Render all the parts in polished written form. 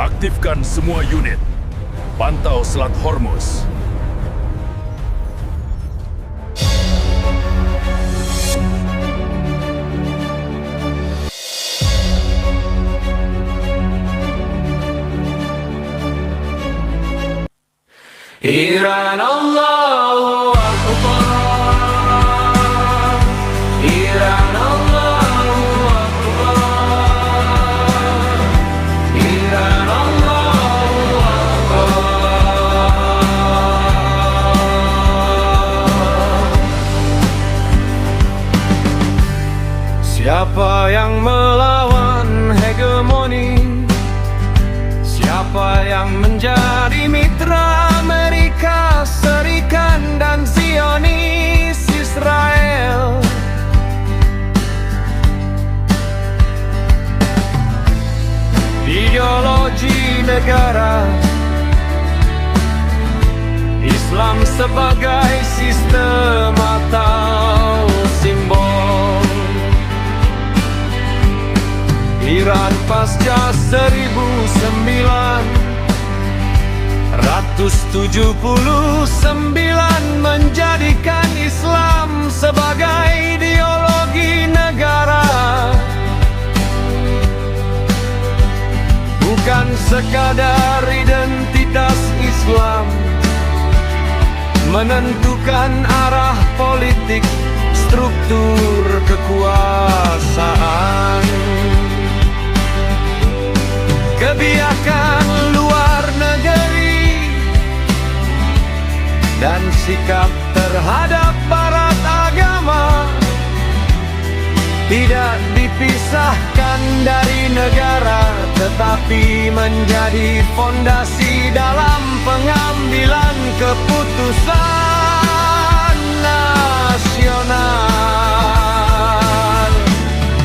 Aktifkan semua unit. Pantau Selat Hormuz. Iran Allahu Akbar, Iran Allahu Akbar, Iran Allahu Akbar. Siapa yang melawan hegemoni? Siapa yang menjadi mitra Amerika Serikat dan Zionis Israel? Ideologi negara Islam sebagai sistem atau simbol. Iran pasca 1979 menjadikan Islam sebagai ideologi negara, bukan sekadar identitas Islam menentukan arah politik, struktur kekuasaan. Kebijakan luar negeri dan sikap terhadap barat agama tidak dipisahkan dari negara, tetapi menjadi fondasi dalam pengambilan keputusan nasional.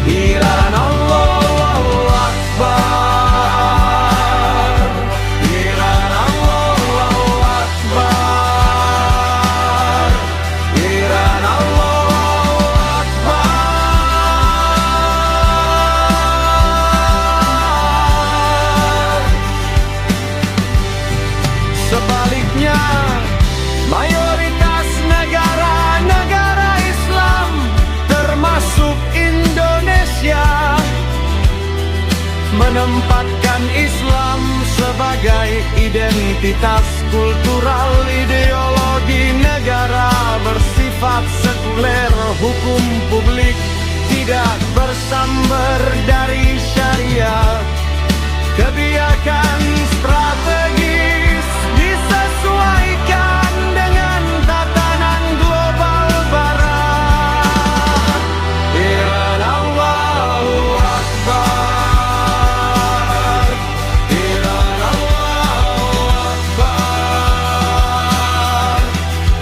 Iran Allahu Akbar. Sebaliknya, mayoritas negara-negara Islam, termasuk Indonesia, menempatkan Islam sebagai identitas kultural. Ideologi negara bersifat sekuler, hukum publik tidak bersumber dari syariat. Kebijakan strategis disesuaikan dengan tatanan global barat. Iran Allahu Akbar, Iran Allahu Akbar,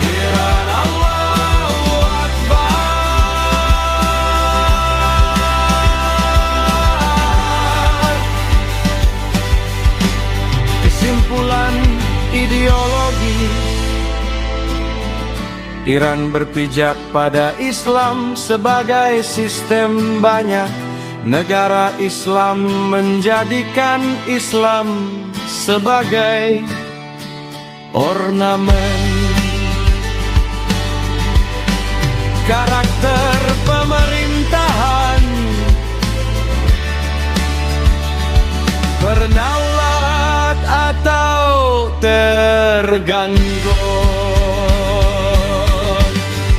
Iran Allahu Akbar. Kesimpulan ideologi, Iran berpijak pada Islam sebagai sistem banyak negara Islam, menjadikan Islam sebagai ornamen. Karakter pemerintahan berdaulat atau terganggu.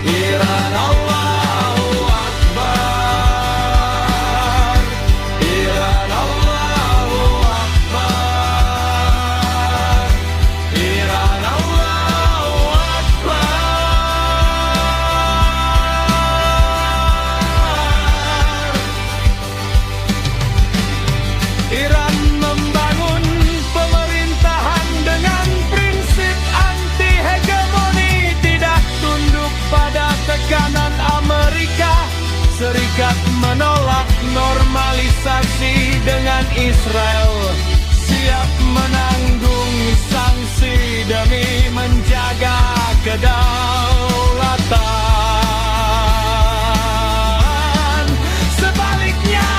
Iran Allahu Akbar, Iran Allahu Akbar, Iran Allahu Akbar. Iran membangun pemerintahan dengan prinsip anti-hegemoni, tidak tunduk pada tekanan Amerika Serikat, menolak normalisasi dengan Israel, siap menanggung sanksi demi menjaga kedaulatan. Sebaliknya,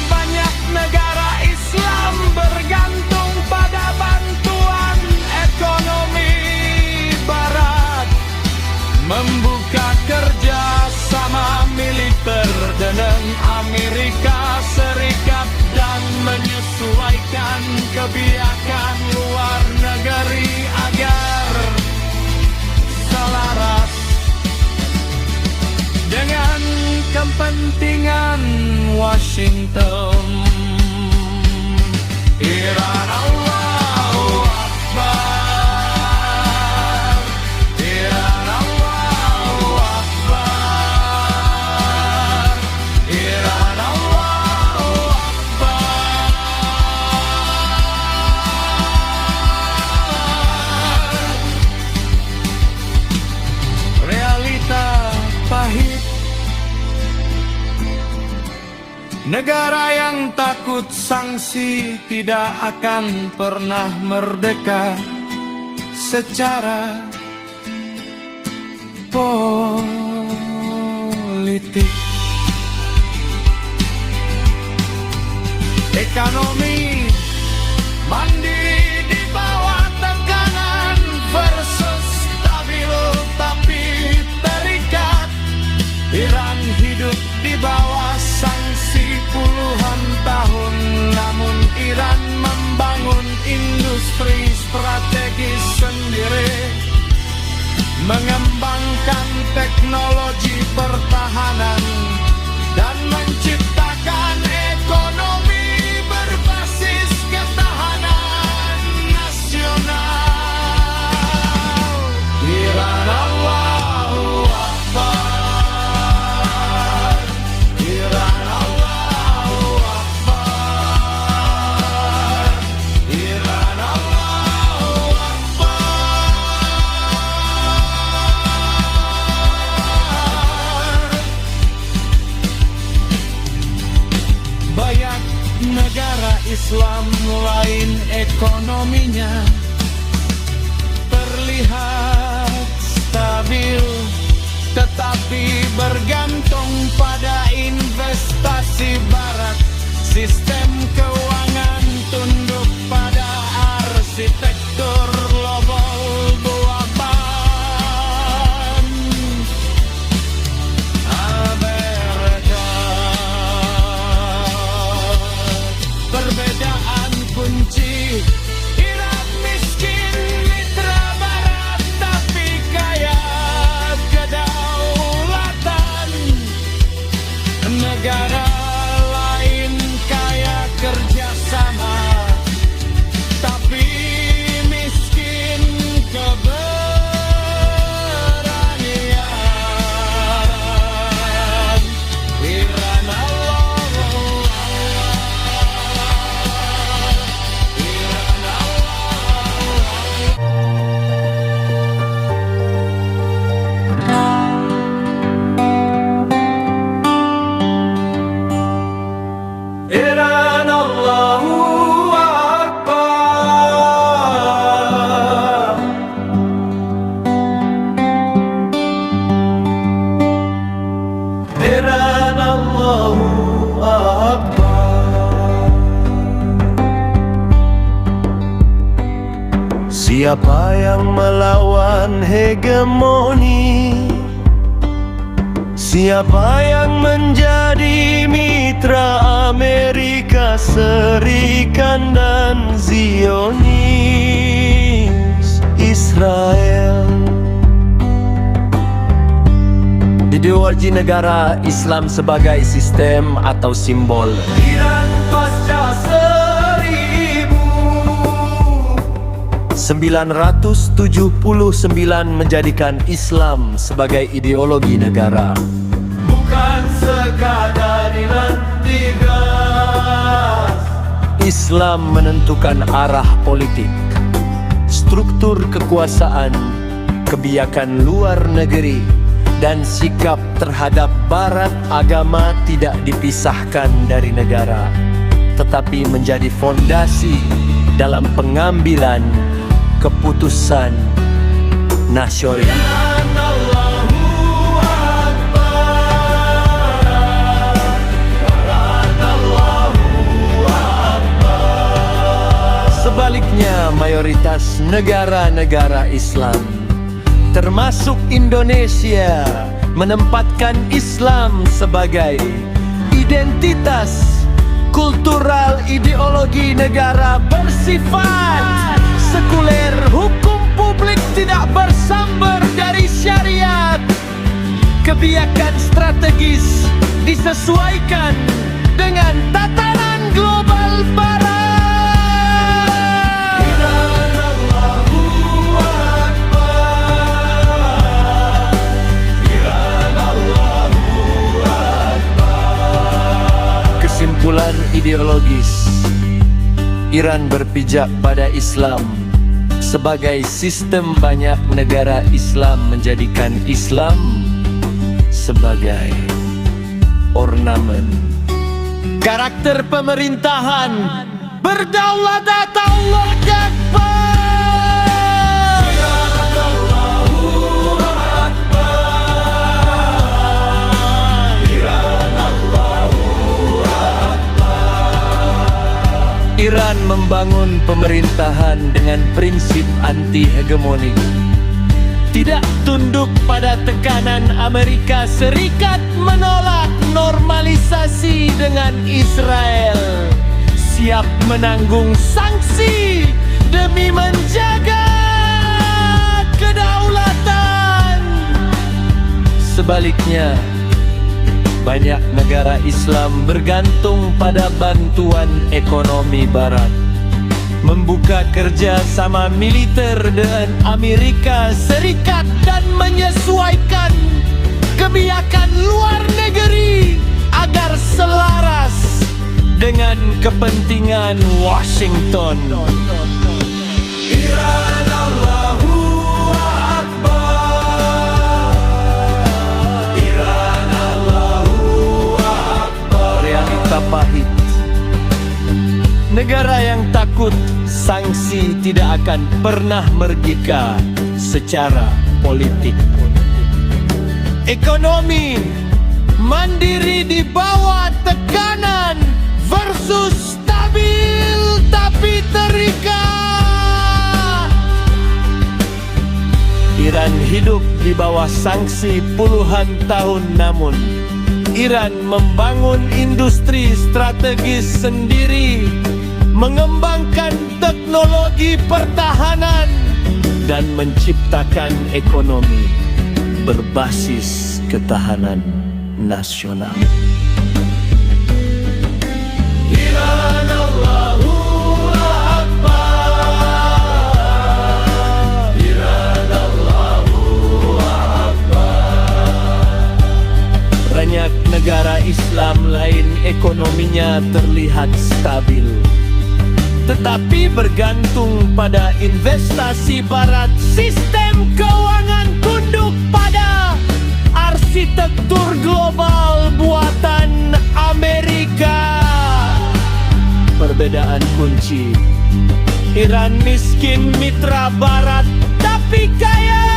banyak negara Islam bergantung abaikan kebijakan luar negeri agar selaras dengan kepentingan Washington. Iran Allahu Akbar, Iran Allahu Akbar, Iran Allahu Akbar. Realita pahit, negara yang takut sanksi tidak akan pernah merdeka secara politik. Ekonomi mandiri di bawah tekanan versus stabil tapi terikat. Iran hidup di bawah sanksi puluhan tahun, namun Iran membangun industri strategis sendiri, mengembangkan teknologi pertahanan dan menciptakan ekonomi berbasis ketahanan nasional. Iran Allahu Akbar, Iran Allahu Akbar, Iran Allahu Akbar. Banyak negara Islam lain ekonominya terlihat stabil, tetapi bergantung pada investasi barat. Sistem keuangan tunduk pada arsitektur global buatan Amerika. Perbedaan kunci, Iran miskin mitra barat tapi kaya kedaulatan. Negara lain kaya kerjasama tapi miskin keberanian. Iran Allahu Akbar, Iran Iran Allahu Akbar. Iran Allahu Akbar. Siapa yang melawan hegemoni? Siapa yang menjadi mitra Amerika Serikat dan Zionis Israel? Ideologi negara Islam sebagai sistem atau simbol Iran pasca 1979 menjadikan Islam sebagai ideologi negara. Bukan sekadar Iran digas. Islam menentukan arah politik, struktur kekuasaan, kebijakan luar negeri, dan sikap terhadap Barat. Agama tidak dipisahkan dari negara, tetapi menjadi fondasi dalam pengambilan keputusan nasional. Sebaliknya, mayoritas negara-negara Islam, termasuk Indonesia, menempatkan Islam sebagai identitas kultural, ideologi negara bersifat sekuler, hukum publik tidak bersumber dari syariat, kebijakan strategis disesuaikan dengan tatanan global barat. Kesimpulan ideologis, Iran berpijak pada Islam sebagai sistem. Banyak negara Islam menjadikan Islam sebagai ornamen. Karakter pemerintahan berdaulat Allah Akbar. Iran membangun pemerintahan dengan prinsip anti-hegemonik, tidak tunduk pada tekanan Amerika Serikat, menolak normalisasi dengan Israel, siap menanggung sanksi demi menjaga kedaulatan. Sebaliknya, banyak negara Islam bergantung pada bantuan ekonomi Barat, membuka kerjasama militer dengan Amerika Serikat dan menyesuaikan kebijakan luar negeri agar selaras dengan kepentingan Washington. Iran Allahu Akbar. Iran Allahu Akbar. Realita pahit. Negara yang takut sanksi tidak akan pernah merdeka secara politik. Ekonomi mandiri di bawah tekanan versus stabil tapi terikat. Iran hidup di bawah sanksi puluhan tahun, namun Iran membangun industri strategis sendiri, mengembangkan teknologi pertahanan, dan menciptakan ekonomi berbasis ketahanan nasional. Iran Allahu Akbar. Iran Allahu Akbar. Banyak negara Islam lain ekonominya terlihat stabil, tetapi bergantung pada investasi Barat. Sistem keuangan tunduk pada arsitektur global buatan Amerika. Perbedaan kunci, Iran miskin mitra Barat tapi kaya